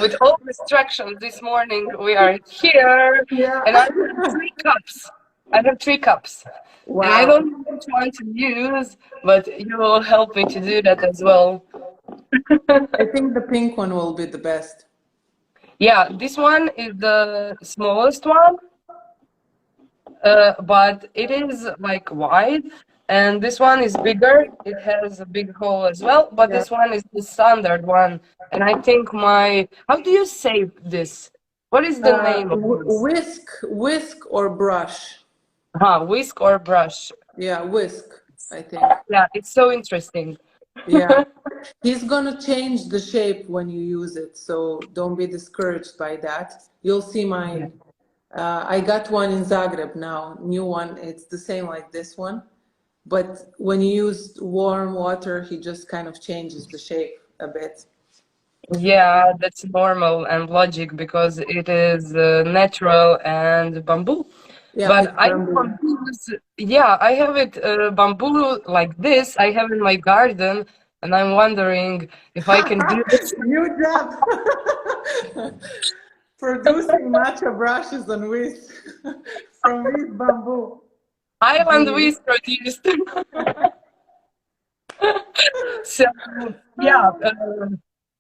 With all distractions this morning, we are here, Yeah. and I have 3 cups. I have 3 cups, and I Wow. don't know which one to use, but you will help me to do that as well. I think the pink one will be the best. Yeah, this one is the smallest one, but it is like wide, and this one is bigger. It has a big hole as well, but Yeah. this one is the standard one. And I think my, how do you say this? What is the name of this? Whisk or brush. Whisk or brush? Yeah, whisk, I think. Yeah, it's so interesting. Yeah. He's gonna change the shape when you use it, so don't be discouraged by that. You'll see Yeah. mine. I got one in Zagreb now, new one. It's the same like this one, but when you use warm water, he just kind of changes the shape a bit. Yeah, that's normal and logic because it is natural and bamboo. Yeah, But it's I have bamboo. bamboos. Yeah, I have it bamboo like this. I have in my garden, and I'm wondering if I can do this. New job. Producing matcha brushes on whisk from whisk bamboo. Island Genius. Wiz produced. So yeah.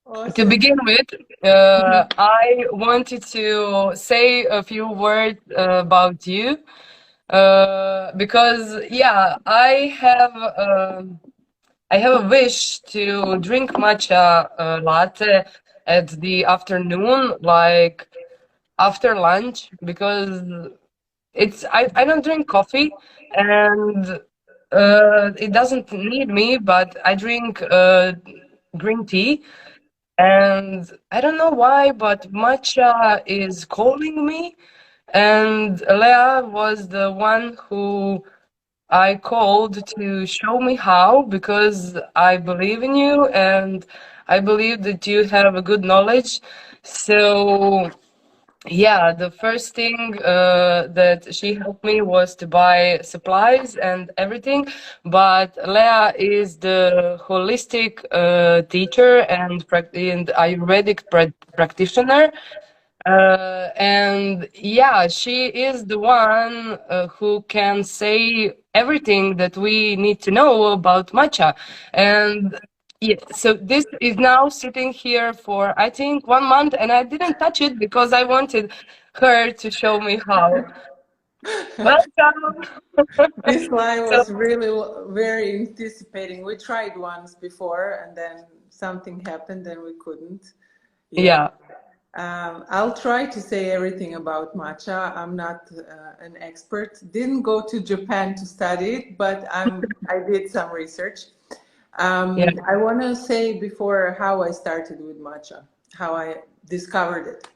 To Awesome. begin with, I wanted to say a few words about you because yeah, I have a wish to drink matcha latte at the afternoon, like after lunch, because I don't drink coffee and it doesn't need me, but I drink green tea. And I don't know why, but matcha is calling me. And Lea was the one who I called to show me how, because I believe in you and I believe that you have a good knowledge. So yeah, the first thing that she helped me was to buy supplies and everything. But Lea is the holistic teacher and Ayurvedic practitioner. And yeah, she is the one who can say everything that we need to know about matcha. And yeah, so this is now sitting here for I think 1 month, and I didn't touch it because I wanted her to show me how. Welcome. This line So was really very anticipating. We tried once before and then something happened and we couldn't. Yeah. yeah, I'll try to say everything about matcha. I'm not an expert. Didn't go to Japan to study it, but I did some research. yeah, I want to say before how I started with matcha, how I discovered it.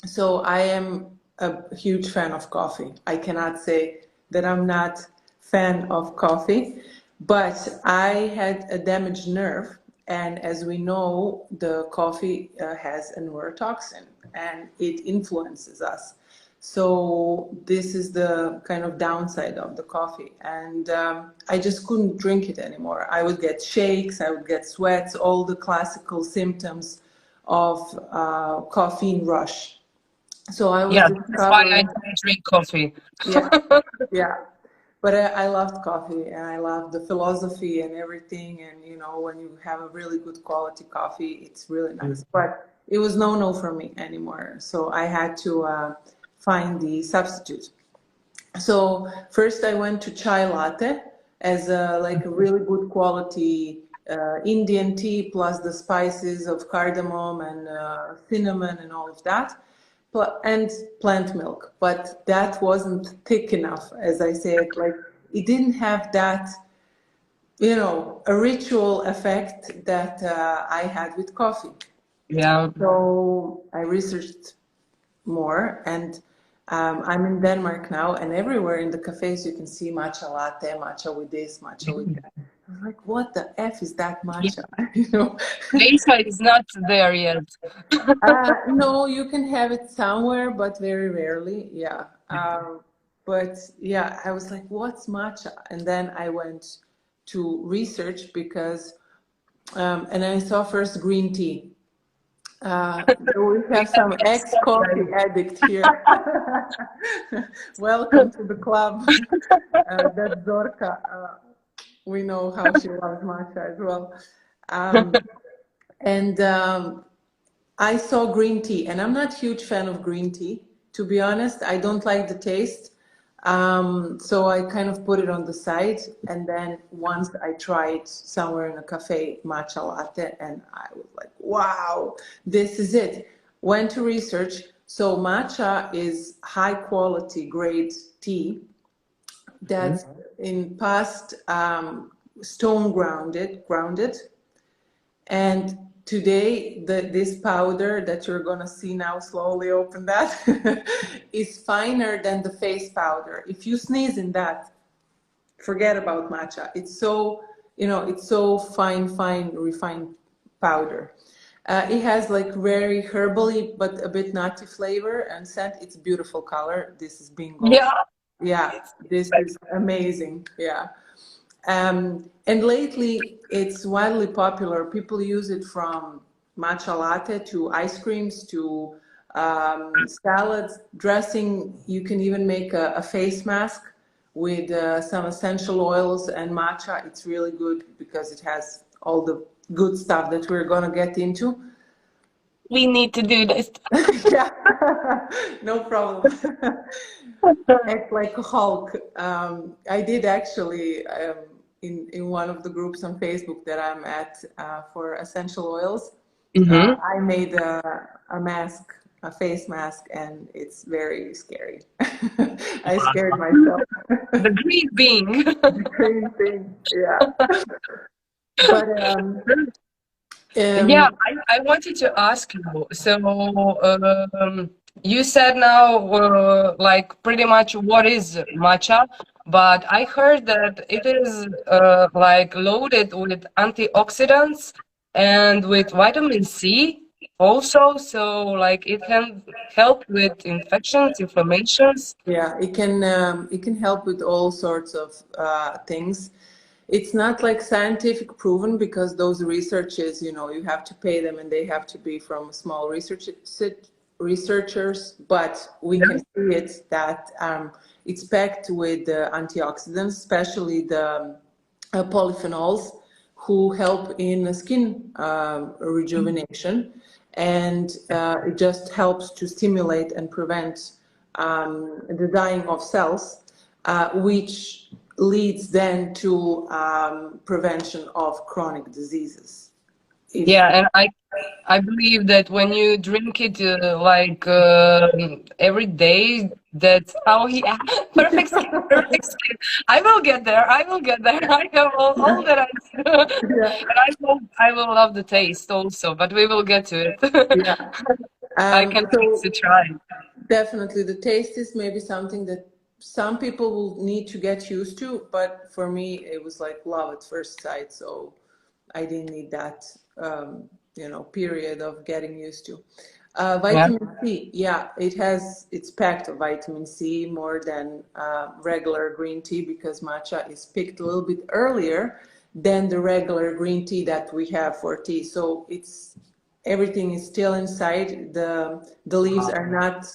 So I am a huge fan of coffee. I cannot say that I'm not fan of coffee, but I had a damaged nerve, and as we know, the coffee has a neurotoxin and it influences us. So this is the kind of downside of the coffee, and I just couldn't drink it anymore. I would get shakes, I would get sweats, all the classical symptoms of caffeine rush. So I was yeah. That's why I discovering, don't drink coffee. yeah, yeah. But I loved coffee and I loved the philosophy and everything. And you know, when you have a really good quality coffee, it's really nice. But it was no for me anymore. So I had to find the substitute. So first I went to chai latte as like a really good quality Indian tea plus the spices of cardamom and cinnamon and all of that, and plant milk. But that wasn't thick enough, as I said. Like it didn't have that, you know, a ritual effect that I had with coffee. Yeah. So I researched more, and I'm in Denmark now, and everywhere in the cafes you can see matcha latte, matcha with this, matcha with that. I'm like, what the F is that matcha? You know? Asia is not there yet. No, you can have it somewhere, but very rarely. Yeah. But yeah, I was like, what's matcha? And then I went to research because, and I saw first green tea. We have some ex-coffee addict here. Welcome to the club. That's Zorka. We know how she loves matcha as well. I saw green tea, and I'm not a huge fan of green tea, to be honest. I don't like the taste. So I kind of put it on the side, and then once I tried somewhere in a cafe matcha latte, and I was like, wow, this is it. Went to research. So matcha is high quality grade tea that's in past stone grounded, and today this powder that you're gonna see now, slowly open that, is finer than the face powder. If you sneeze in that, forget about matcha. It's so, you know, it's so fine, refined powder. It has like very herbally but a bit nutty flavor and scent. It's beautiful color. This is bingo. Yeah, this is amazing. Yeah. And lately it's widely popular. People use it from matcha latte to ice creams to salads, dressing. You can even make a face mask with some essential oils and matcha. It's really good because it has all the good stuff that we're gonna get into. We need to do this. Yeah, no problem. Act like a Hulk. I did actually, in one of the groups on Facebook that I'm at for essential oils, I made a mask, a face mask, and it's very scary. I scared myself. The green bean. The green thing, yeah. But yeah, I wanted to ask you. So you said now, like pretty much what is matcha, but I heard that it is like loaded with antioxidants and with vitamin C also. So like it can help with infections, inflammations. yeah, it can help with all sorts of things. It's not like scientific proven because those researches, you know, you have to pay them and they have to be from small researchers, but we can see it that it's packed with antioxidants, especially the polyphenols, who help in skin rejuvenation, and it just helps to stimulate and prevent the dying of cells, which leads then to prevention of chronic diseases. Yeah, and I believe that when you drink it like every day, that's how he perfect skin, perfect skin. I will get there. I will get there. I have all that I and I will love the taste also, but we will get to it. Yeah. I can So try. definitely the taste is maybe something that some people will need to get used to, but for me it was like love at first sight, so I didn't need that you know, period of getting used to. Vitamin C, yeah, it's packed of vitamin C more than regular green tea, because matcha is picked a little bit earlier than the regular green tea that we have for tea. So everything is still inside. The leaves are not,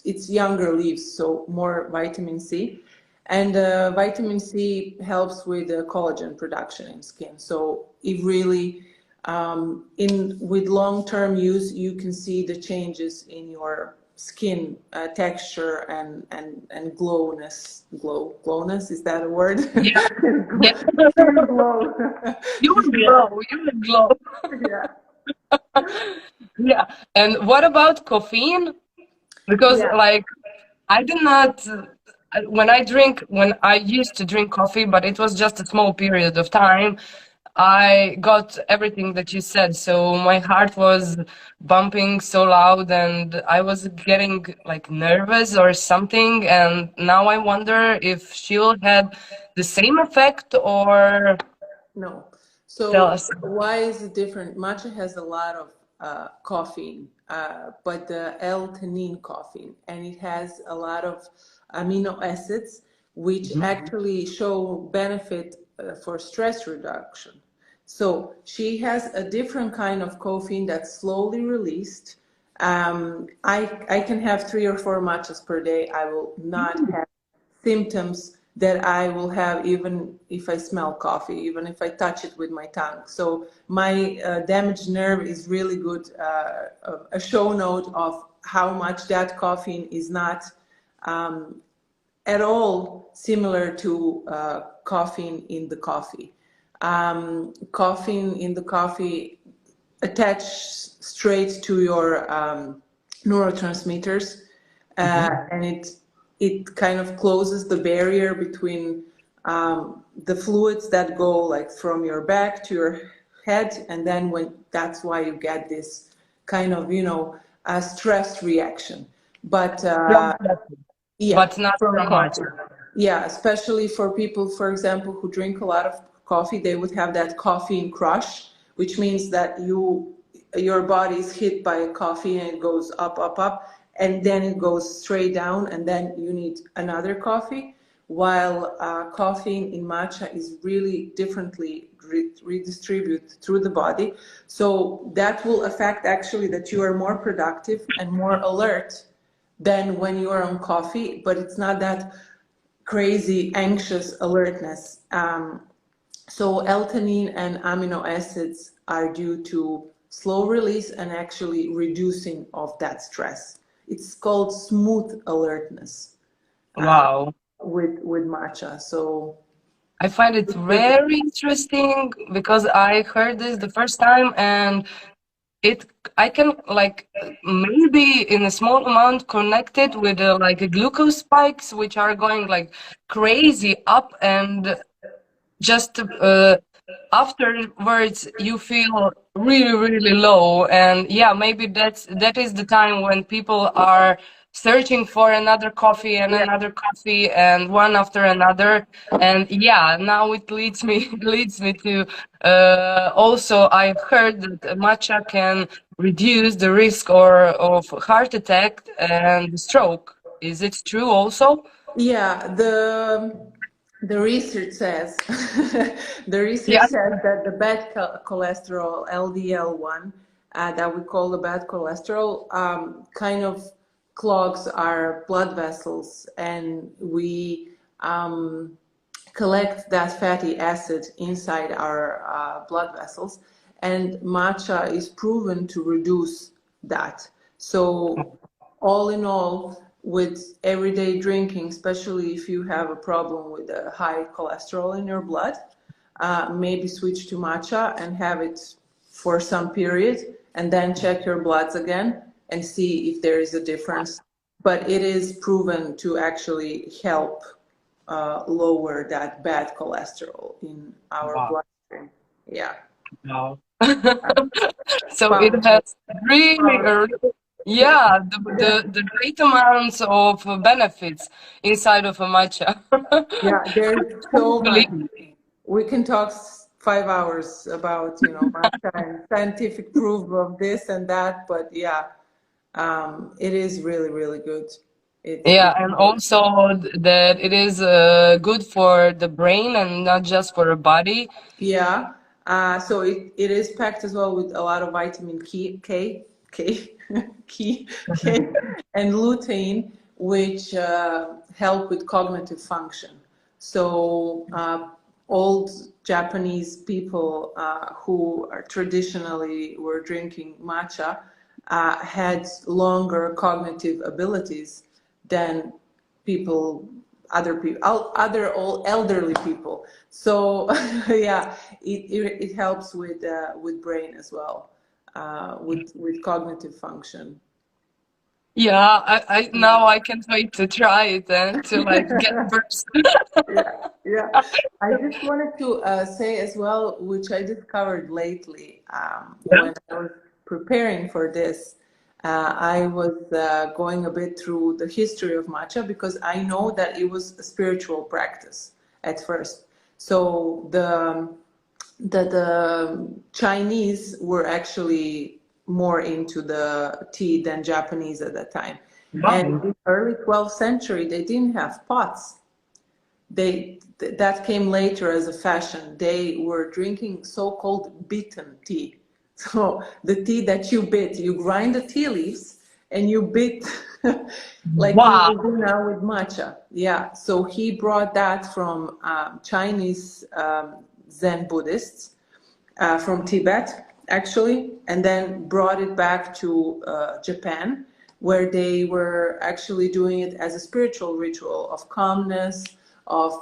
it's younger leaves, so more vitamin C. And vitamin C helps with collagen production in skin. So it really, with long-term use, you can see the changes in your skin texture and glowness. Glowness, is that a word? Yeah. Skin glow. You will glow. You will glow. Yeah. Yeah. And what about caffeine? Because like I did not when I used to drink coffee, but it was just a small period of time. I got everything that you said, so my heart was bumping so loud and I was getting like nervous or something, and now I wonder if she'll had the same effect or No. tell So us. why is it different? Matcha has a lot of caffeine, but the L-theanine caffeine, and it has a lot of amino acids, which actually show benefit for stress reduction. So she has a different kind of caffeine that's slowly released. I can have 3 or 4 matchas per day. I will not have symptoms that I will have even if I smell coffee, even if I touch it with my tongue. So my damaged nerve is really good, a show note of how much that caffeine is not at all similar to caffeine in the coffee. Caffeine in the coffee attached straight to your neurotransmitters, and it kind of closes the barrier between the fluids that go like from your back to your head, and then that's why you get this kind of a stress reaction. But yeah, but not from so much. coffee. Yeah, especially for people, for example, who drink a lot of coffee, they would have that caffeine crush, which means that your body is hit by a coffee and it goes up, up, up, and then it goes straight down, and then you need another coffee. While caffeine in matcha is really differently redistributed through the body, so that will affect actually that you are more productive and more alert than when you are on coffee, but it's not that crazy anxious alertness. So L-theanine and amino acids are due to slow release and actually reducing of that stress. It's called smooth alertness. Wow. With matcha. So I find it very interesting because I heard this the first time, and I can like maybe in a small amount connect it with like glucose spikes, which are going like crazy up, and just afterwards you feel really low. And yeah, maybe that is the time when people are searching for another coffee and another coffee and one after another. And yeah, now it leads me to also I heard that matcha can reduce the risk of heart attack and stroke. Is it true also? yeah, the research says Yeah. that the bad cholesterol, LDL1, that we call the bad cholesterol, kind of clogs our blood vessels, and we collect that fatty acid inside our blood vessels, and matcha is proven to reduce that. So all in all, with everyday drinking, especially if you have a problem with a high cholesterol in your blood, maybe switch to matcha and have it for some period, and then check your bloods again and see if there is a difference. But it is proven to actually help lower that bad cholesterol in our Wow. bloodstream. Yeah. Wow. So it has really yeah, the great amounts of benefits inside of a matcha. Yeah, there's so much. Believe. We can talk 5 hours about, matcha and scientific proof of this and that, but yeah, it is really, really good. Yeah, and also that it is good for the brain and not just for the body. Yeah, so it is packed as well with a lot of vitamin K, and lutein, which help with cognitive function. So old Japanese people who are traditionally were drinking matcha had longer cognitive abilities than other all elderly people. So yeah, it helps with brain as well, with cognitive function. Yeah, I now I can't wait to try it and to like get first. Yeah. I just wanted to say as well, which I discovered lately Yeah. when I was preparing for this. I was going a bit through the history of matcha because I know that it was a spiritual practice at first. So the Chinese were actually more into the tea than Japanese at that time. And Wow. in the early 12th century, they didn't have pots. that came later as a fashion. They were drinking so-called beaten tea. So the tea that you bit, you grind the tea leaves and you bit like we Wow. do now with matcha. Yeah. So he brought that from Chinese Zen Buddhists from Tibet, actually, and then brought it back to Japan, where they were actually doing it as a spiritual ritual of calmness, of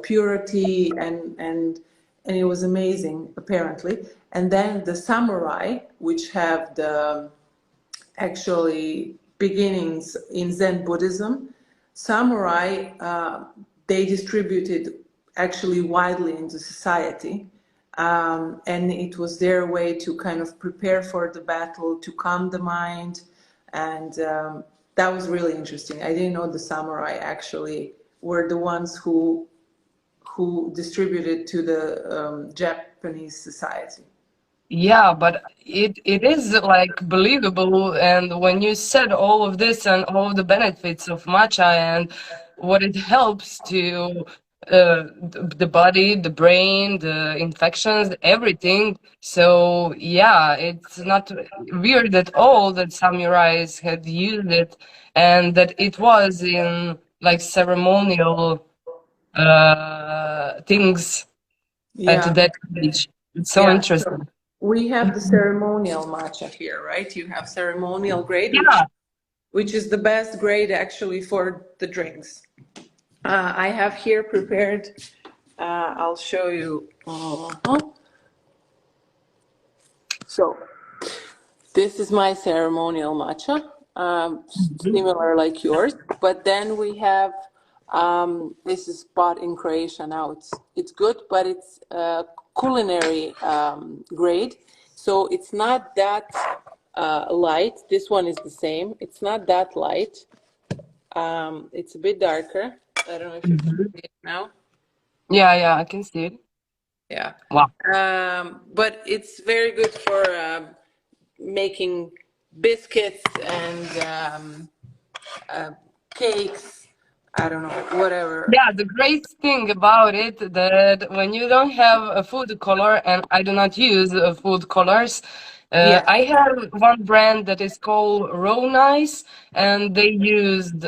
purity, and it was amazing, apparently. And then the samurai, which have the actually beginnings in Zen Buddhism, samurai, they distributed actually widely into society. And it was their way to kind of prepare for the battle, to calm the mind. And that was really interesting. I didn't know the samurai actually were the ones who distributed to the Japanese society. Yeah, but it is like believable. And when you said all of this and all of the benefits of matcha and what it helps to the body, the brain, the infections, everything. So yeah, it's not weird at all that samurais had used it and that it was in like ceremonial things at Yeah, that age. It's so yeah. So interesting. we have the ceremonial matcha here, right? You have ceremonial grade, Yeah. which is the best grade actually for the drinks. I have here prepared, I'll show you. So this is my ceremonial matcha, similar like yours. But then we have, this is bought in Croatia now. It's good, but it's culinary grade. So it's not that light. This one is the same. It's not that light. It's a bit darker. I don't know if you can see it now. Yeah, I can see it. Yeah. Wow. But it's very good for making biscuits and cakes. I don't know, whatever. Yeah, the great thing about it that when you don't have a food color, and I do not use food colors, Yeah. I have one brand that is called Raw Nice, and they used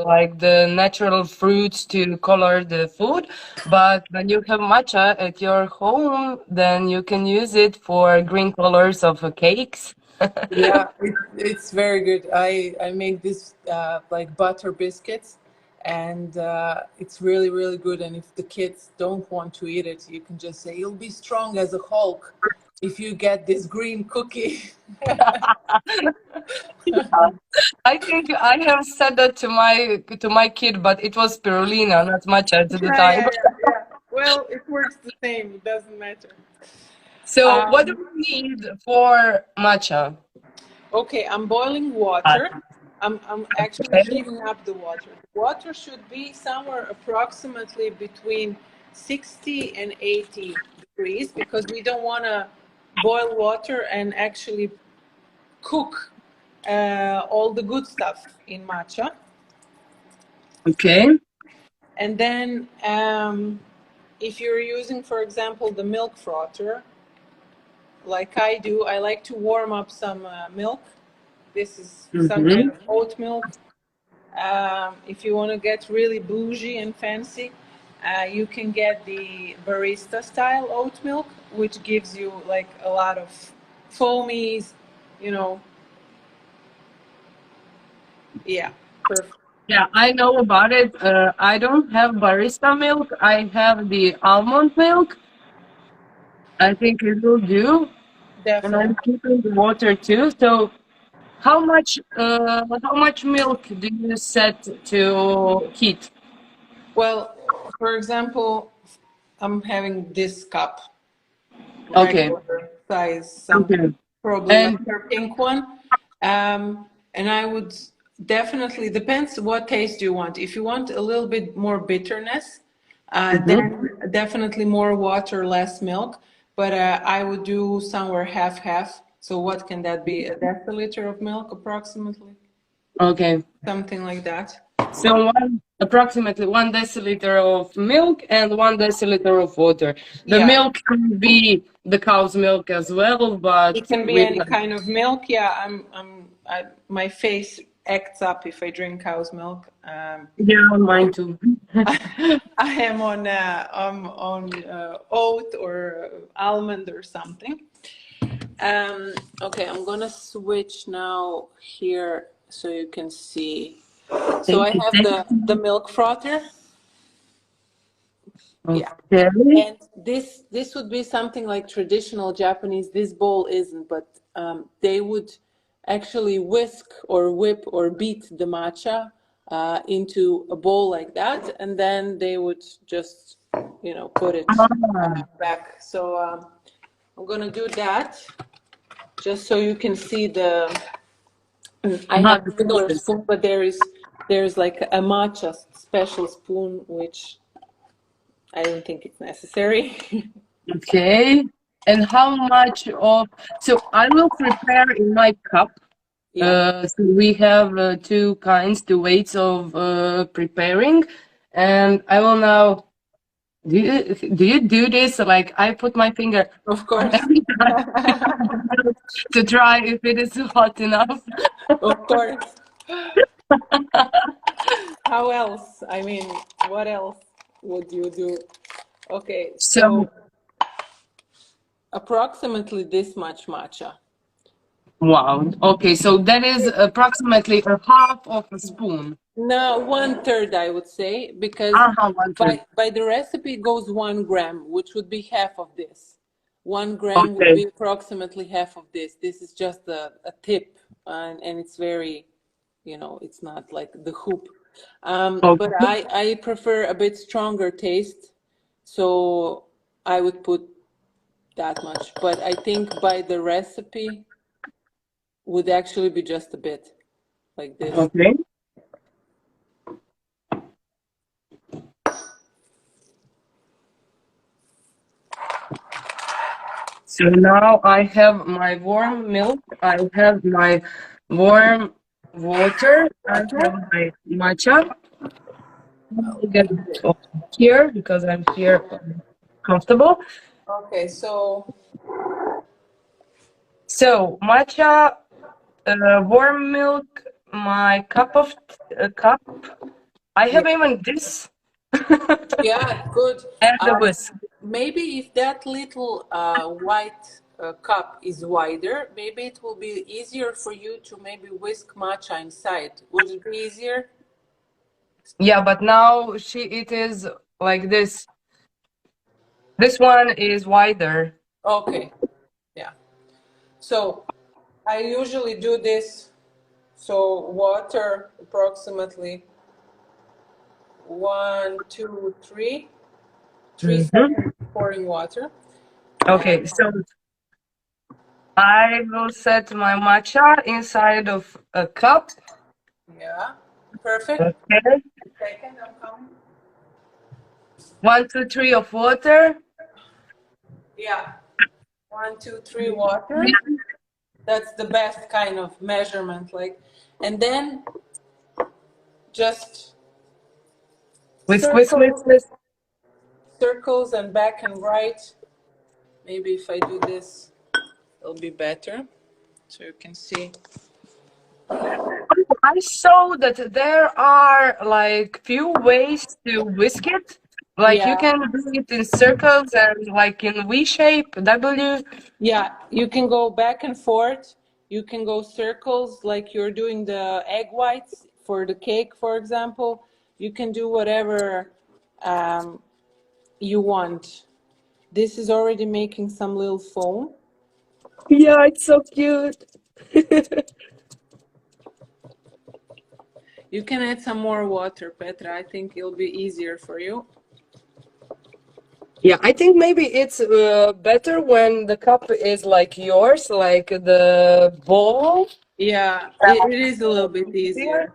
like the natural fruits to color the food. But when you have matcha at your home, then you can use it for green colors of cakes. Yeah, it's very good. I make this like butter biscuits, and it's really, really good. And if the kids don't want to eat it, you can just say, "You'll be strong as a Hulk if you get this green cookie." I think I have said that to my kid, but it was spirulina, not matcha at the time. Yeah. Well, it works the same. It doesn't matter. So, what do we need for matcha? Okay, I'm boiling water. I'm actually heating up the water. The water should be somewhere approximately between 60 and 80 degrees because we don't want to boil water and actually cook all the good stuff in matcha. Okay. And then if you're using, for example, the milk frother, like I do, I like to warm up some milk. This is some kind of oat milk. If you want to get really bougie and fancy, you can get the barista style oat milk, which gives you like a lot of foamies, you know. Yeah, perfect. Yeah, I know about it. I don't have barista milk. I have the almond milk. I think it will do. And Definitely. I'm keeping the water too. So, how much milk do you set to heat? Well, for example, I'm having this cup, Okay. regular size, something, Okay. probably And like your pink one. And I would definitely, depends what taste you want. If you want a little bit more bitterness, then definitely more water, less milk. But I would do somewhere half-half. So what can that be? A deciliter of milk approximately? okay. Something like that. So approximately 1 deciliter of milk and 1 deciliter of water. The milk can be the cow's milk as well, but it can be any kind of milk. Yeah, my face acts up if I drink cow's milk. Yeah, mine too. I am on oat or almond or something. Okay, I'm gonna switch now here so you can see. So I have the milk frother. Yeah, and this would be something like traditional Japanese. This bowl isn't, but they would actually whisk or whip or beat the matcha into a bowl like that, and then they would just, you know, put it back. So I'm gonna do that just so you can see the. I have a regular spoon, but there's like a matcha special spoon, which I don't think it's necessary. Okay. And how much of... So I will prepare in my cup. So we have two weights of preparing, and I will now. Do you do this? Like I put my finger, of course, to try if it is hot enough. Of course. How else? I mean, what else would you do? Okay, so approximately this much matcha. Wow. Okay, so that is approximately a half of a spoon. No, 1/3, I would say, because by the recipe it goes 1 gram, which would be half of this. 1 gram would be approximately half of this. This is just a tip, and it's very, you know, it's not like the hoop. But I prefer a bit stronger taste, so I would put that much. But I think by the recipe would actually be just a bit like this. Okay. So now I have my warm milk, I have my warm water, I have my matcha. I'll get it here because I'm here comfortable. Okay, so matcha, warm milk, my cup. I have even this. Yeah, good. And the whisk. Maybe if that little white cup is wider, maybe it will be easier for you to maybe whisk matcha inside. Would it be easier? Yeah, but now it is like this. This one is wider. Okay, yeah. So I usually do this. So water approximately 1, 2, 3 seconds pouring water. Okay, so I will set my matcha inside of a cup. Yeah, perfect. Okay. Second, I'm coming. 1, 2, 3 of water. Yeah, 1, 2, 3 water. That's the best kind of measurement, like, and then just Whisk. Circles and back and right. Maybe if I do this, it'll be better, so you can see. I saw that there are like few ways to whisk it. Like you can do it in circles and like in V shape, W. Yeah, you can go back and forth. You can go circles like you're doing the egg whites for the cake, for example. You can do whatever you want. This is already making some little foam. Yeah, it's so cute. You can add some more water, Petra. I think it'll be easier for you. Yeah, I think maybe it's better when the cup is like yours, like the bowl. Yeah, it is a little bit easier.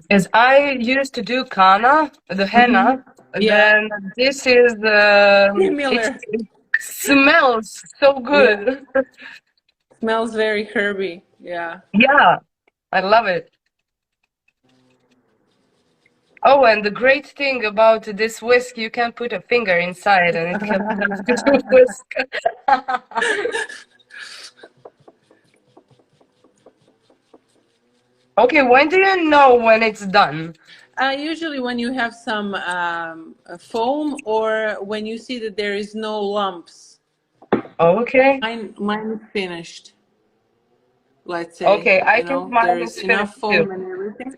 As I used to do kana, the henna, then this is the... Similar. It smells so good. Smells very herby. Yeah. Yeah, I love it. Oh, and the great thing about this whisk, you can put a finger inside and it can have to do whisk. Okay, when do you know when it's done? Usually when you have some foam, or when you see that there is no lumps. Okay. Mine is finished. Let's say. Okay, I You think know, mine there is is enough finished foam too. and everything.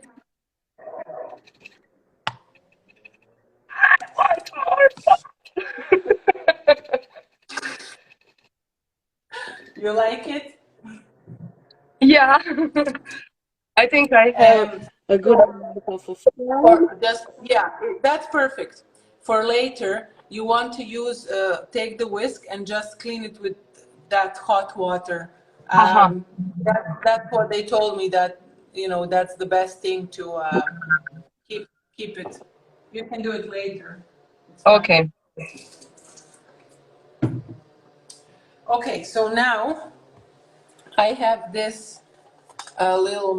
I want more. You like it? Yeah. I think I have a good amount of foam. Or just, yeah, that's perfect. For later, you want to use, take the whisk and just clean it with that hot water. Haha. That's what they told me, that, you know, that's the best thing to keep it. You can do it later. It's fine. Okay. Okay, so now I have this little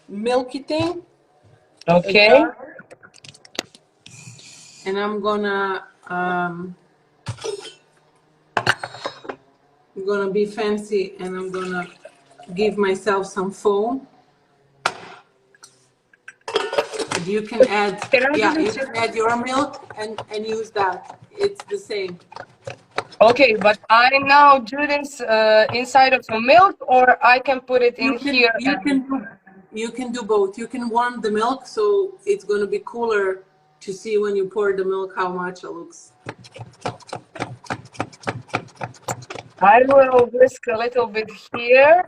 milky thing, a Okay. jar, and I'm gonna be fancy, and I'm gonna give myself some foam. You can add, Can I do yeah, you this? can add your milk and use that. It's the same. Okay, but I now do this inside of a milk, or I can put it in here. You can do both. You can warm the milk, so it's going to be cooler to see when you pour the milk how much it looks. I will whisk a little bit here,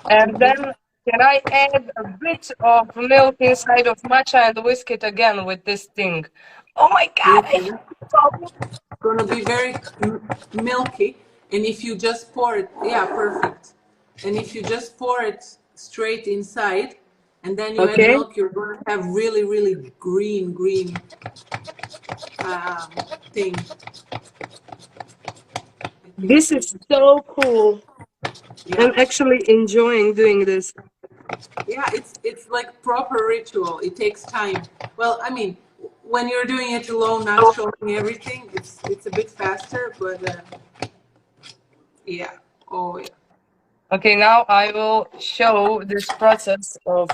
and then can I add a bit of milk inside of matcha and whisk it again with this thing? Oh my God! It's going to be very milky, and if you just pour it, yeah, perfect. And if you just pour it straight inside, and then you add Okay. milk, you're going to have really, really green thing. This is so cool. Yeah. I'm actually enjoying doing this. Yeah, it's like proper ritual. It takes time. Well, I mean, when you're doing it alone, not showing everything, it's a bit faster, but yeah. Oh yeah. Okay, now I will show this process of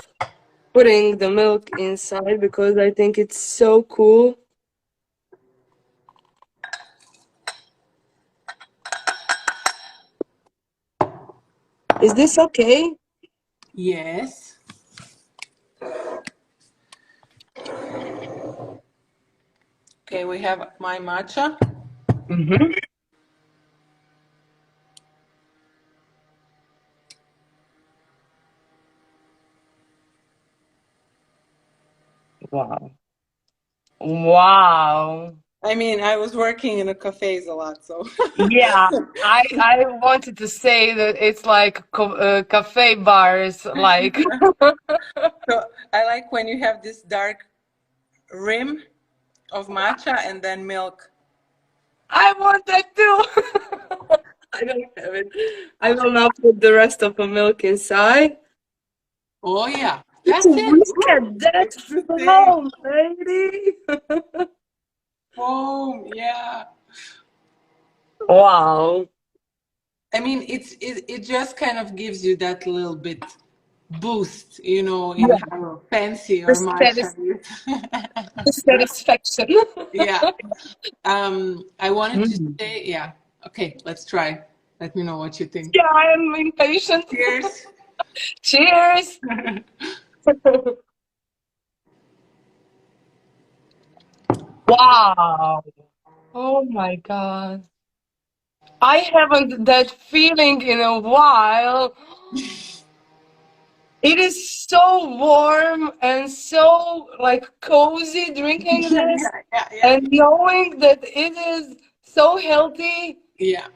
putting the milk inside because I think it's so cool. Is this okay? Yes. Okay, we have my matcha. Mm-hmm. Wow. Wow. I mean, I was working in the cafes a lot, so. Yeah, I wanted to say that it's like cafe bars, like. So I like when you have this dark rim of matcha and then milk. I want that too. I don't have it. I will now put the rest of the milk inside. Oh yeah, that's Look it. at that It's the same. foam, lady. Foam, yeah. Wow. I mean, it just kind of gives you that little bit boost, you know, in Yeah. how fancy or The matcha is. the satisfaction. Yeah. I wanted to Mm. say, yeah. Okay, let's try. Let me know what you think. Yeah, I am impatient. Cheers. Cheers. Wow. Oh my God. I haven't that feeling in a while. It is so warm and so like cozy drinking this Yeah. and knowing that it is so healthy. Yeah.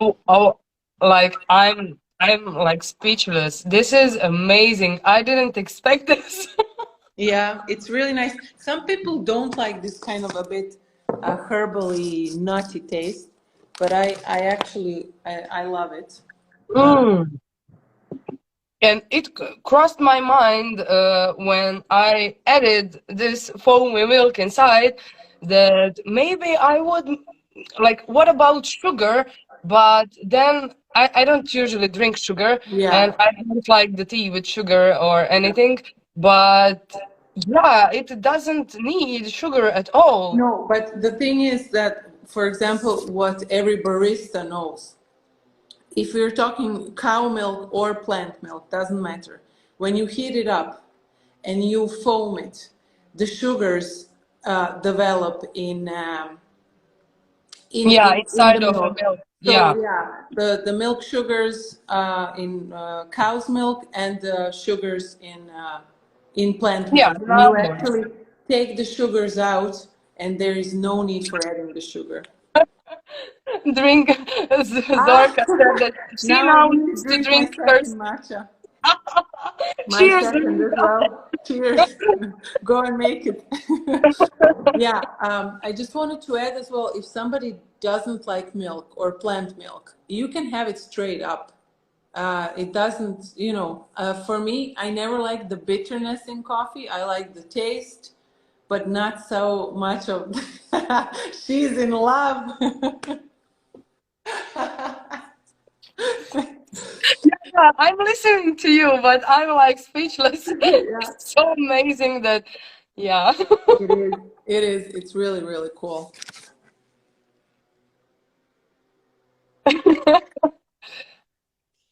Oh, like I'm like speechless. This is amazing. I didn't expect this. Yeah, it's really nice. Some people don't like this kind of a bit herbally nutty taste, but I actually I love it. Mm. And it crossed my mind when I added this foamy milk inside that maybe I would like, what about sugar? But then I don't usually drink sugar, and Yeah. I don't like the tea with sugar or anything. But yeah, it doesn't need sugar at all. No, but the thing is that, for example, what every barista knows, if we're talking cow milk or plant milk, doesn't matter. When you heat it up and you foam it, the sugars develop Yeah, in the inside of a milk. milk. So Yeah. yeah, the milk sugars in cow's milk and the sugars in plant Yeah, milk. And you almonds. actually take the sugars out, and there is no need for adding the sugar. Drink. Ah, Zorka said that she now I now need to needs to drink my drink first. second matcha. My Cheers. second as well. Cheers. Go and make it. Yeah, I just wanted to add as well, if somebody doesn't like milk or plant milk, you can have it straight up. It doesn't, for me, I never like the bitterness in coffee. I like the taste, but not so much of she's in love. Yeah, I'm listening to you, but I'm like speechless. Yeah, It's so amazing that, yeah. it is. It is. It's really, really cool.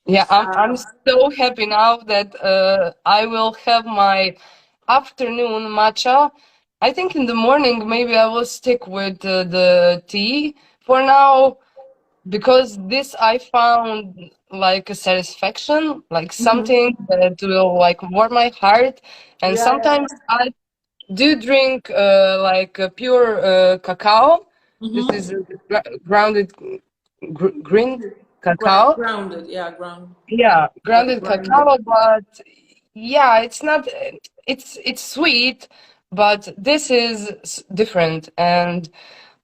Yeah, I'm so happy now that I will have my afternoon matcha. I think in the morning maybe I will stick with the tea for now, because this I found like a satisfaction, like Mhm. something that will like warm my heart. And Yeah, yeah, sometimes I do drink like pure cacao. yeah. This is grounded green cacao. Grounded, yeah, ground. Yeah, But grounded grounded. cacao, but yeah, it's not. It's sweet, but this is different. And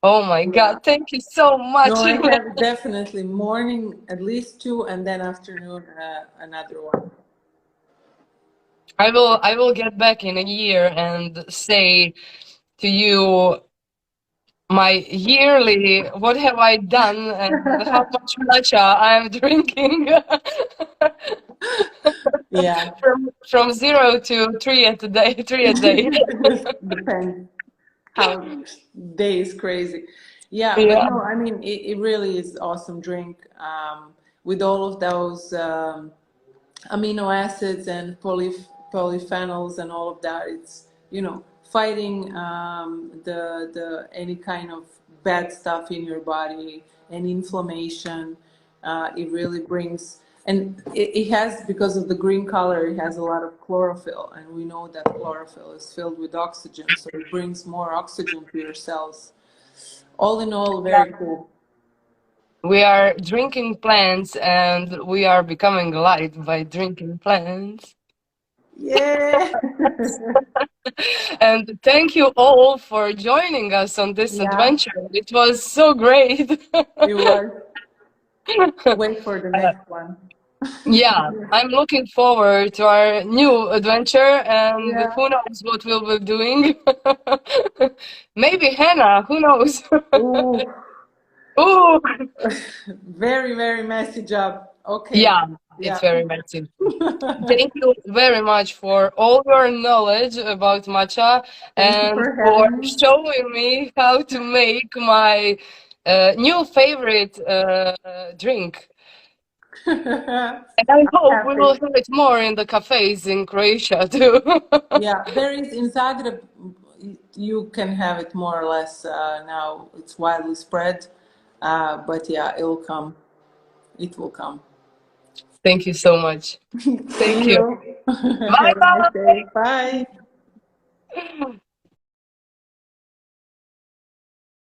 oh my Yeah. God, thank you so No, much. I have definitely morning at least two, and then afternoon another one. I will get back in a year and say to you my yearly, what have I done and how much matcha I'm drinking. Yeah. From 0 to 3 a day, 3 a day. Depends how day is crazy. Yeah, but Yeah. no, I mean it really is awesome drink with all of those amino acids and polyphenols and all of that. It's fighting the any kind of bad stuff in your body and inflammation. It really brings, and it has, because of the green color, it has a lot of chlorophyll, and we know that chlorophyll is filled with oxygen, so it brings more oxygen to your cells. All in all, very cool. We are drinking plants and we are becoming light by drinking plants. Yeah. And thank you all for joining us on this Yeah, adventure. It was so great. it was. Wait for the next one. Yeah, I'm looking forward to our new adventure, and Yeah. who knows what we'll be doing. Maybe Hannah, who knows? Ooh, Ooh. very, very messy job. Okay. Yeah, it's Yeah. very messy. Thank you very much for all your knowledge about matcha Thank you and for for having me. showing me how to make my new favorite drink. And I I'm hope we will happy. have it more in the cafes in Croatia too. Yeah, there is in Zagreb, you can have it more or less now. It's widely spread. But yeah, it will come. It will come. Thank you so much. See Thank you. you. Bye Have a nice bye. day. Bye.